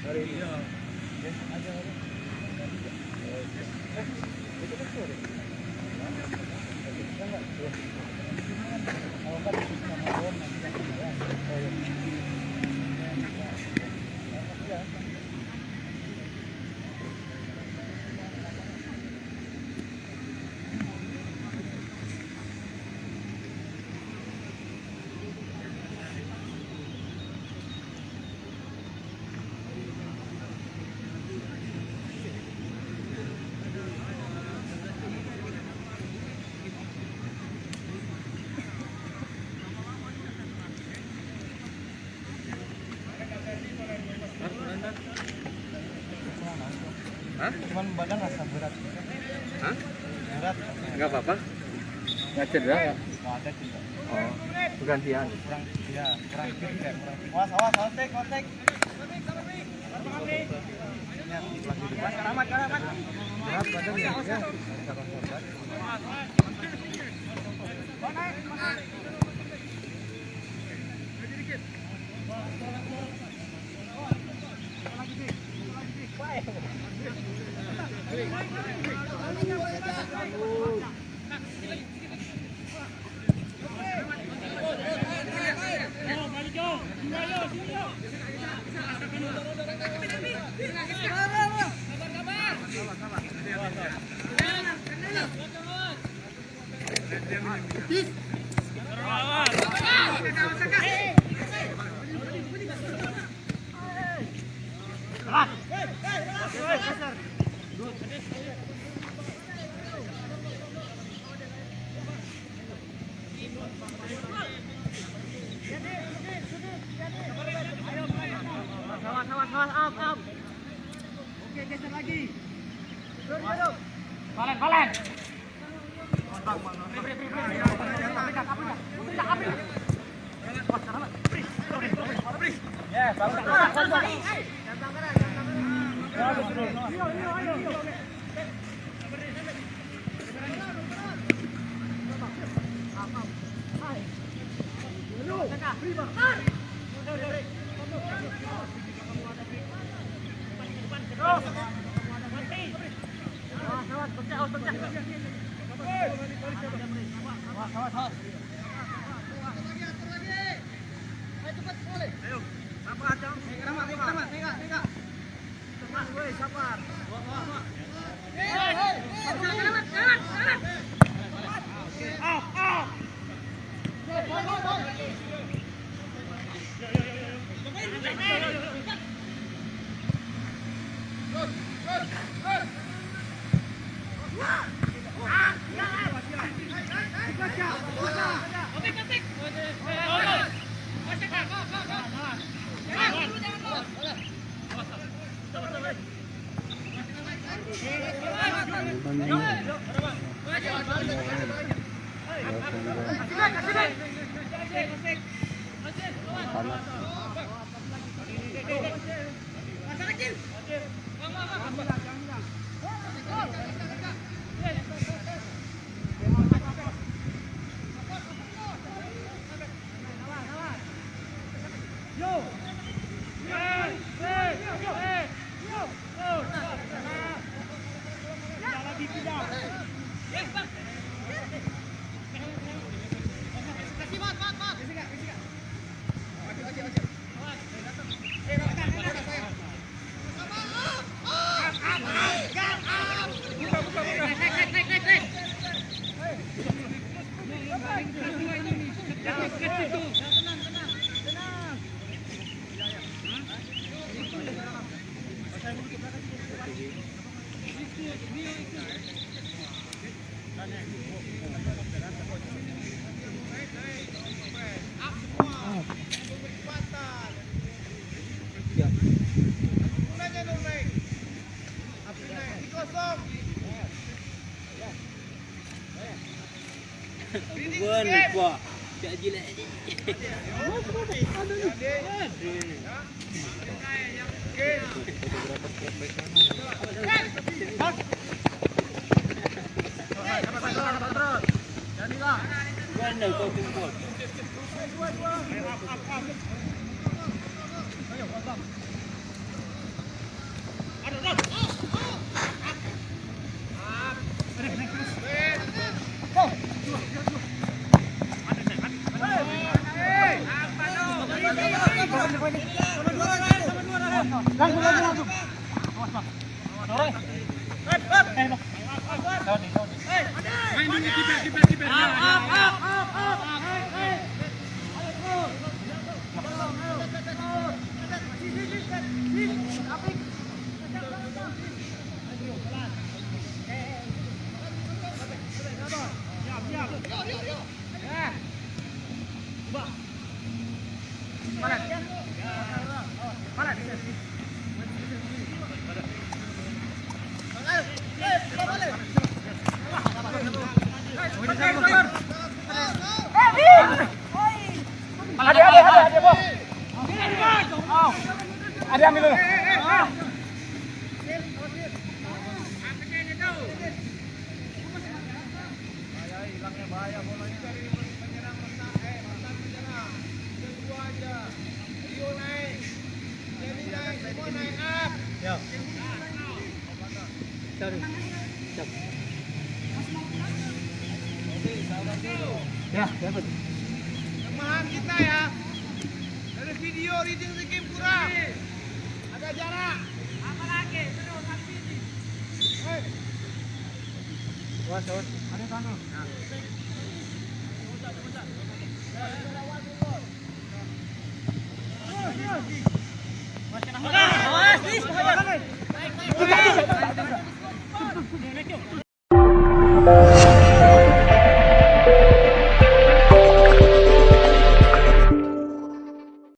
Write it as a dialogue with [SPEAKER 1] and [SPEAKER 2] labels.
[SPEAKER 1] Hari ini.
[SPEAKER 2] Hah?
[SPEAKER 1] Cuman badan rasa berat.
[SPEAKER 2] Hah?
[SPEAKER 1] Berat.
[SPEAKER 2] Enggak apa-apa? Nggak cedera ya?
[SPEAKER 1] Nggak ada cedera.
[SPEAKER 2] Oh, gantian.
[SPEAKER 1] Kurang fit ya, kurang fit. Awas, awas, kontek. Karamat. Berat badan ya. Oke, geser lagi. Valen.
[SPEAKER 3] Bukan lupa. Tak jilat ni. Mana kau kumpul?
[SPEAKER 1] Langsung. Dorong. Ada, Bos. Ada ambil dulu. Bahaya bola ini dari penyerang mantan menyerang. Kedua aja. Rio naik. Jadi naik, semua naik up. Ya. Ya, dapat. Kelemahan kita ya. Dari video reading the game kurang. Ada jarak. Apa lagi? Terus habis ini. Hei. Awas. Ada tangan. Awas,